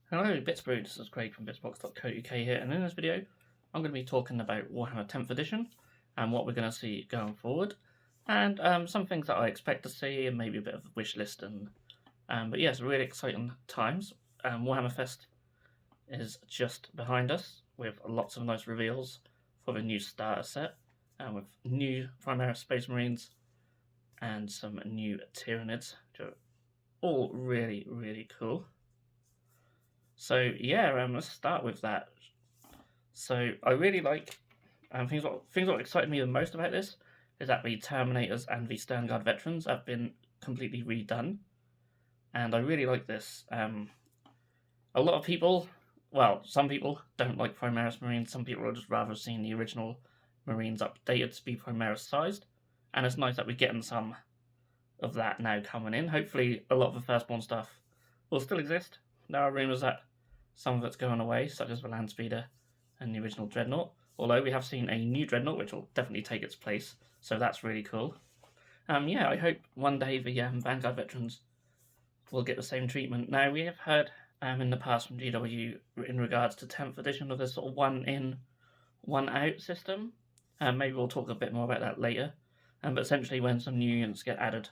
Hello Bitzbox, this is Craig from Bitzbox.co.uk here, and in this video I'm going to be talking about Warhammer 10th edition and what we're going to see going forward, and some things that I expect to see, and maybe a bit of a wish list. But yes, really exciting times. Warhammer Fest is just behind us with lots of nice reveals for the new starter set, and with new Primaris Space Marines and some new Tyranids, which are all really cool. So yeah, let's start with that. So I really like things that excited me the most about this is that the Terminators and the Stern Guard veterans have been completely redone, and I really like this. A lot of people, well, some people don't like Primaris Marines. Some people would just rather seen the original Marines updated to be Primaris sized, and it's nice that we're getting some of that now coming in. Hopefully, a lot of the Firstborn stuff will still exist. There are rumours that some of it's going away, such as the Landspeeder and the original Dreadnought, although we have seen a new Dreadnought which will definitely take its place, so that's really cool. Yeah, I hope one day the Vanguard veterans will get the same treatment. Now, we have heard in the past from GW in regards to 10th edition of this sort of one in, one out system. Maybe we'll talk a bit more about that later. But essentially, when some new units get added,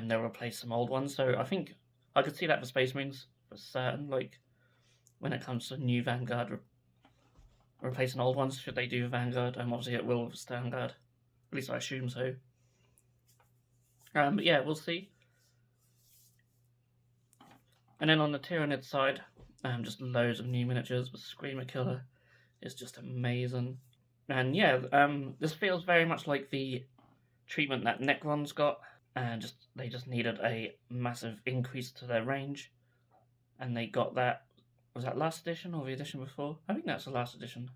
they'll replace some old ones. So I think I could see that for Space Marines for certain. Like when it comes to new Vanguard replacing old ones, should they do Vanguard? Obviously it will with Stern Guard. At least I assume so. But yeah, we'll see. And then on the Tyranid side, just loads of new miniatures. The Screamer Killer is just amazing. And yeah, this feels very much like the treatment that Necrons got, and they just needed a massive increase to their range, and they got that. Was that last edition or the edition before? I think that's the last edition,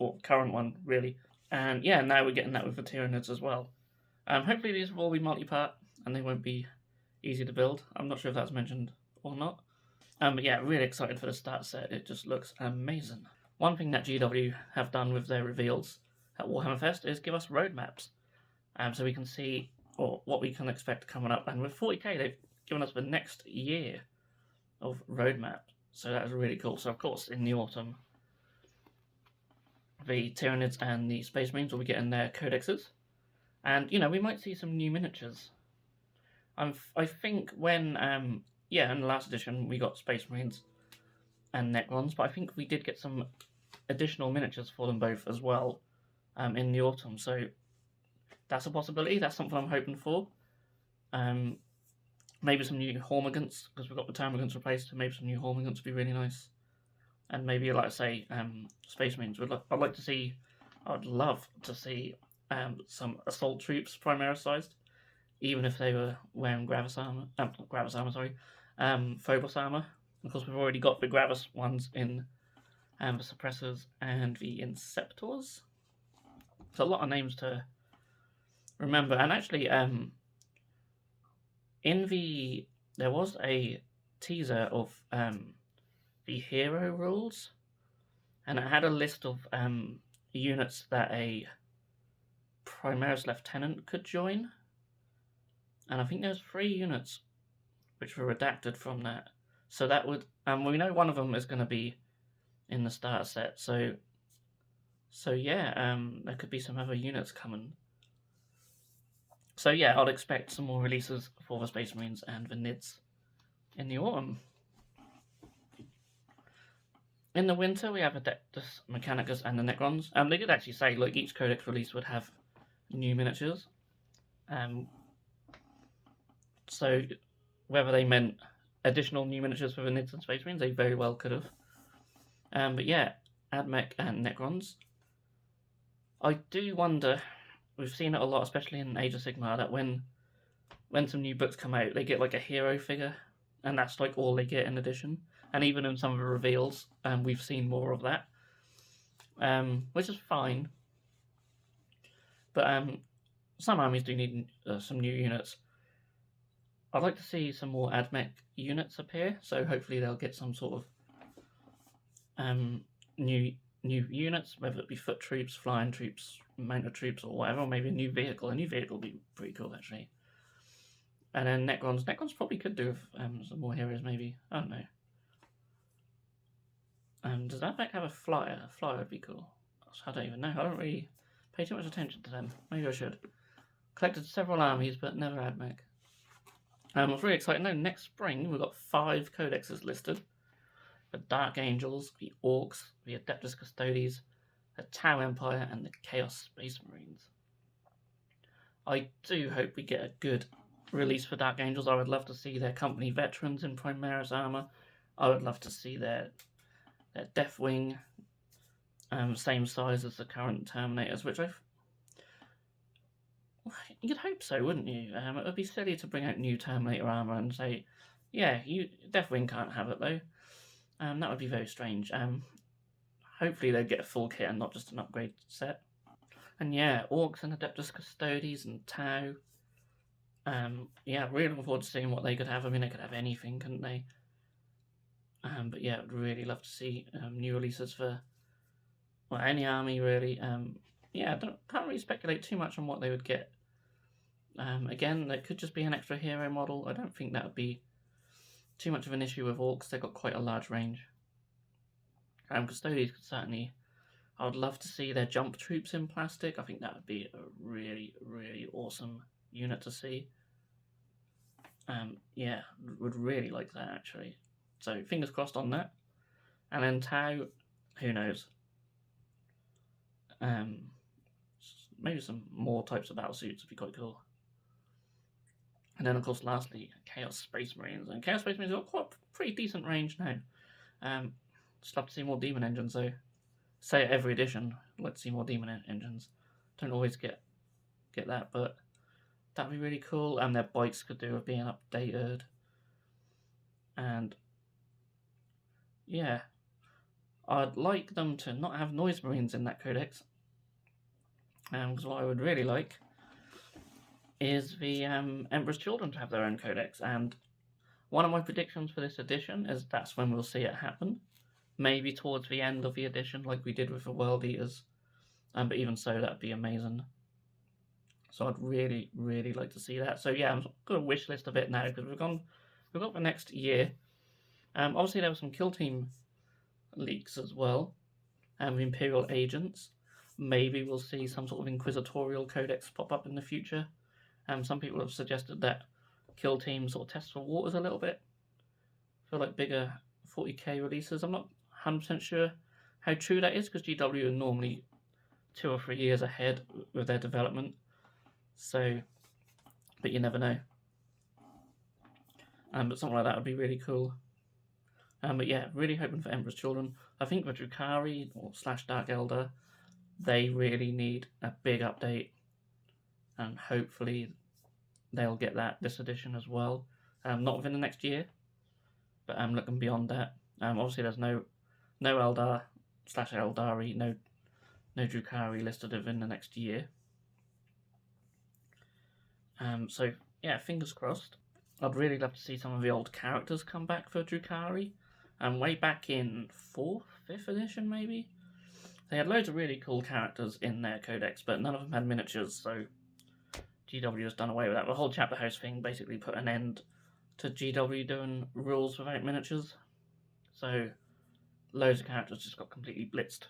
or current one, really. And yeah, now we're getting that with the Tyranids as well. Hopefully these will all be multi-part, and they won't be easy to build. I'm not sure if that's mentioned or not. But yeah, really excited for the start set. It just looks amazing. One thing that GW have done with their reveals at Warhammer Fest is give us roadmaps, so we can see what we can expect coming up. And with 40k, they've given us the next year of roadmap, so that is really cool. So of course, in the autumn, the Tyranids and the Space Marines will be getting their codexes, and we might see some new miniatures. I think when in the last edition we got Space Marines and Necrons, but I think we did get some additional miniatures for them both as well in the autumn. So that's a possibility. That's something I'm hoping for. Maybe some new Hormigants, because we've got the Termagants replaced, so maybe some new Hormigants would be really nice. And maybe, like I say, Space Marines. I'd love to see some Assault Troops Primaris sized, even if they were wearing Phobos armor. Of course, we've already got the Gravis ones in the Suppressors and the Inceptors. So a lot of names to remember. And actually, there was a teaser of the hero rules, and it had a list of units that a Primaris Lieutenant could join. And I think there's 3 units which were redacted from that. So that would, we know one of them is going to be in the starter set. So yeah, there could be some other units coming. So yeah, I'd expect some more releases for the Space Marines and the Nids in the autumn. In the winter, we have Adeptus Mechanicus and the Necrons. They did actually say, like, each codex release would have new miniatures. So whether they meant additional new miniatures for the Nids and Space Marines, they very well could have. But yeah, Admech and Necrons. I do wonder, we've seen it a lot, especially in Age of Sigmar, that when some new books come out, they get like a hero figure, and that's like all they get in addition. And even in some of the reveals, we've seen more of that, which is fine. But some armies do need some new units. I'd like to see some more Admech units appear, so hopefully they'll get some sort of new units, whether it be foot troops, flying troops, mounted troops, or whatever, or maybe a new vehicle. A new vehicle would be pretty cool, actually. And then Necrons probably could do with some more heroes, maybe. I don't know. Does that back have a flyer? A flyer would be cool. I don't even know. I don't really pay too much attention to them. Maybe I should. Collected several armies, but never had mech. I was really excited. No, next spring we've got 5 codexes listed. The Dark Angels, the Orcs, the Adeptus Custodes, the Tau Empire, and the Chaos Space Marines. I do hope we get a good release for Dark Angels. I would love to see their company veterans in Primaris armor. I would love to see their Deathwing, same size as the current Terminators, which you'd hope so, wouldn't you? It would be silly to bring out new Terminator armor and say, yeah, Deathwing can't have it though. That would be very strange. Hopefully they'd get a full kit and not just an upgrade set. And yeah, Orcs and Adeptus Custodes and Tau. Yeah, really looking forward to seeing what they could have. I mean, they could have anything, couldn't they? But yeah, I'd really love to see new releases for any army, really. Yeah, can't really speculate too much on what they would get. Again, there could just be an extra hero model. I don't think that would be too much of an issue with Orcs. They've got quite a large range. Custodes could certainly... I would love to see their jump troops in plastic. I think that would be a really, really awesome unit to see. Yeah, would really like that, actually. So, fingers crossed on that. And then Tau, who knows? Maybe some more types of battle suits would be quite cool. And then, of course, lastly, Chaos Space Marines. And Chaos Space Marines have got quite a pretty decent range now. Just love to see more Demon Engines, though. Say at every edition, let's see more Demon Engines. Don't always get that, but that'd be really cool. And their bikes could do with being updated. And yeah, I'd like them to not have Noise Marines in that codex. Because what I would really like is the Emperor's Children to have their own codex. And one of my predictions for this edition is that's when we'll see it happen. Maybe towards the end of the edition, like we did with the World Eaters. But even so, that'd be amazing. So I'd really, really like to see that. So yeah, I'm going to wish list a bit now because we've got the next year. Obviously there were some Kill Team leaks as well. The Imperial Agents. Maybe we'll see some sort of Inquisitorial Codex pop up in the future. Some people have suggested that Kill Team sort of tests the waters a little bit for like bigger 40k releases. I'm not 100% sure how true that is because GW are normally 2 or 3 years ahead with their development. So, but you never know. But something like that would be really cool. But yeah, really hoping for Emperor's Children. I think the Drukhari or / Dark Eldar, they really need a big update. And hopefully they'll get that this edition as well. Not within the next year, but I'm looking beyond that. Obviously there's no Eldar / Eldari, no Drukhari listed within the next year. So yeah, fingers crossed. I'd really love to see some of the old characters come back for Drukhari. Way back in 4th, 5th edition maybe, they had loads of really cool characters in their codex, but none of them had miniatures, so GW has done away with that. The whole chapter house thing basically put an end to GW doing rules without miniatures. So loads of characters just got completely blitzed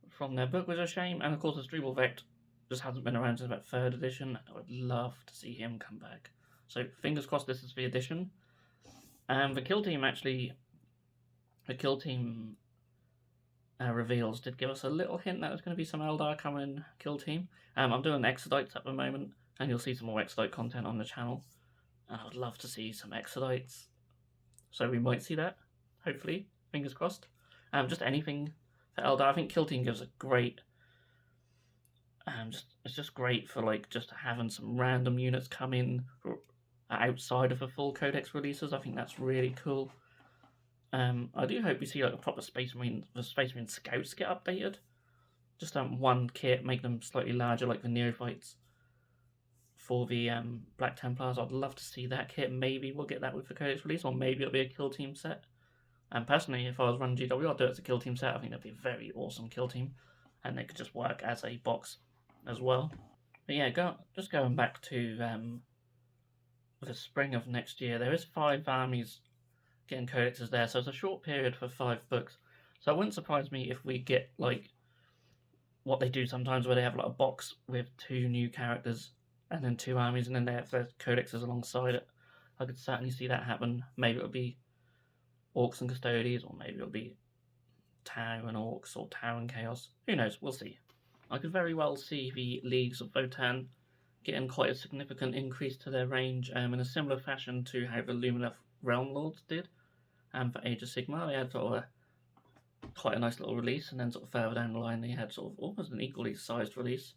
from their book, which is a shame. And of course, Asdrubal Vecht just hasn't been around since about 3rd edition. I would love to see him come back. So fingers crossed this is the edition. The Kill Team actually, reveals did give us a little hint that there's going to be some Eldar coming Kill Team. I'm doing Exodites at the moment, and you'll see some more Exodite content on the channel. I would love to see some Exodites, so we might see that, hopefully, fingers crossed. Just anything for Eldar. I think Kill Team gives a great... it's just great for like just having some random units come in outside of the full Codex releases. I think that's really cool. I do hope we see like a proper Space Marine Scouts get updated. Just one kit, make them slightly larger like the Neophytes for the Black Templars. I'd love to see that kit. Maybe we'll get that with the Codex release, or maybe it'll be a Kill Team set. And personally, if I was running GW, I'd do it as a Kill Team set. I think that'd be a very awesome Kill Team, and they could just work as a box as well. But yeah, just going back to the spring of next year, there is 5 armies getting codexes there, so it's a short period for 5 books. So it wouldn't surprise me if we get like what they do sometimes, where they have like a box with 2 new characters and then 2 armies, and then they have their codexes alongside it. I could certainly see that happen. Maybe it'll be Orcs and Custodians, or maybe it'll be Tau and Orcs, or Tau and Chaos. Who knows? We'll see. I could very well see the Leagues of Votann getting quite a significant increase to their range, in a similar fashion to how the Lumineth Realm Lords did. For Age of Sigmar, they had sort of quite a nice little release, and then sort of further down the line they had sort of almost an equally sized release.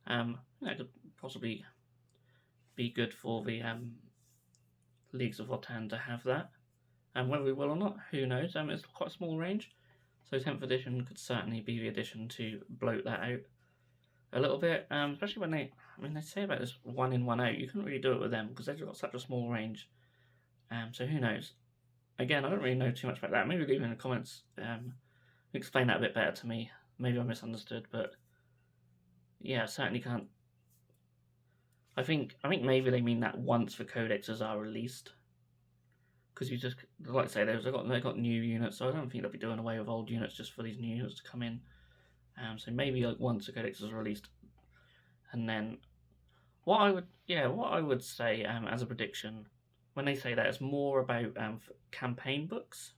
That could possibly be good for the Leagues of Votann to have that. And whether we will or not, who knows? It's quite a small range, so 10th edition could certainly be the edition to bloat that out a little bit, especially when they say about this 1 in 1 out, you couldn't really do it with them because they've got such a small range. So who knows? Again, I don't really know too much about that. Maybe leave in the comments, explain that a bit better to me. Maybe I misunderstood, but yeah, certainly can't. I think maybe they mean that once the codexes are released, because you just, like I say, they got new units, so I don't think they'll be doing away with old units just for these new units to come in. So maybe like once the codex is released, and then what I would say as a prediction, when they say that, it's more about campaign books.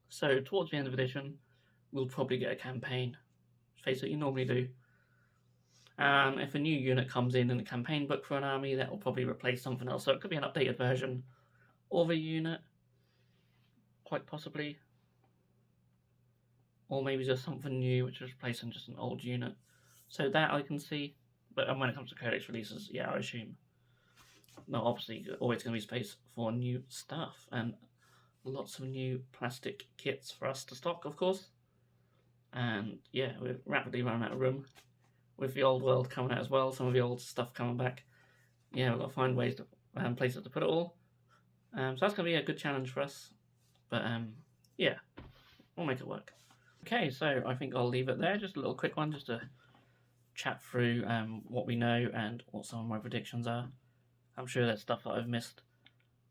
So towards the end of edition, we'll probably get a campaign. Face it, you normally do. If a new unit comes in a campaign book for an army, that will probably replace something else. So it could be an updated version of a unit, quite possibly. Or maybe just something new, which is replacing just an old unit. So that I can see. But when it comes to codex releases, yeah, I assume. No, obviously, always going to be space for new stuff. And lots of new plastic kits for us to stock, of course. And yeah, we're rapidly running out of room. With the old world coming out as well, some of the old stuff coming back. Yeah, we've got to find ways to places to put it all. So that's going to be a good challenge for us. But yeah, we'll make it work. Okay, so I think I'll leave it there. Just a little quick one, just to chat through what we know and what some of my predictions are. I'm sure there's stuff that I've missed.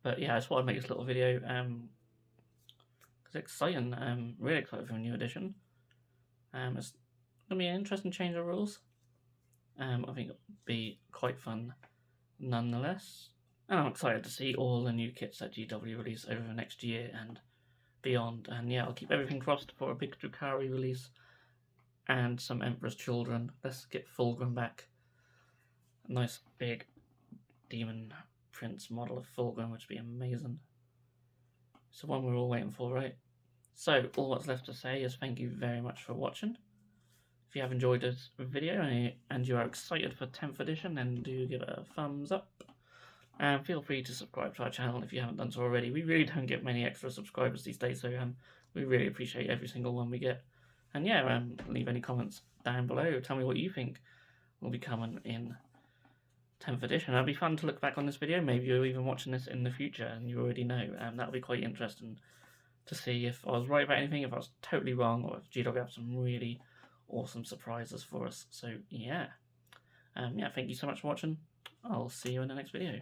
But yeah, I just thought I'd make this little video. It's exciting. Really excited for a new edition. It's going to be an interesting change of rules. I think it'll be quite fun nonetheless. And I'm excited to see all the new kits that GW release over the next year and beyond. And yeah, I'll keep everything crossed for a big Drukhari release and some Emperor's Children. Let's get Fulgrim back. A nice big Demon Prince model of Fulgrim, which would be amazing. It's the one we're all waiting for, right? So all that's left to say is thank you very much for watching. If you have enjoyed this video and you are excited for 10th edition, then do give it a thumbs up. And feel free to subscribe to our channel if you haven't done so already. We really don't get many extra subscribers these days, so we really appreciate every single one we get. And yeah, leave any comments down below. Tell me what you think will be coming in 10th edition. It'll be fun to look back on this video. Maybe you're even watching this in the future and you already know. That'll be quite interesting to see if I was right about anything, if I was totally wrong, or if GW have some really awesome surprises for us. So yeah, thank you so much for watching. I'll see you in the next video.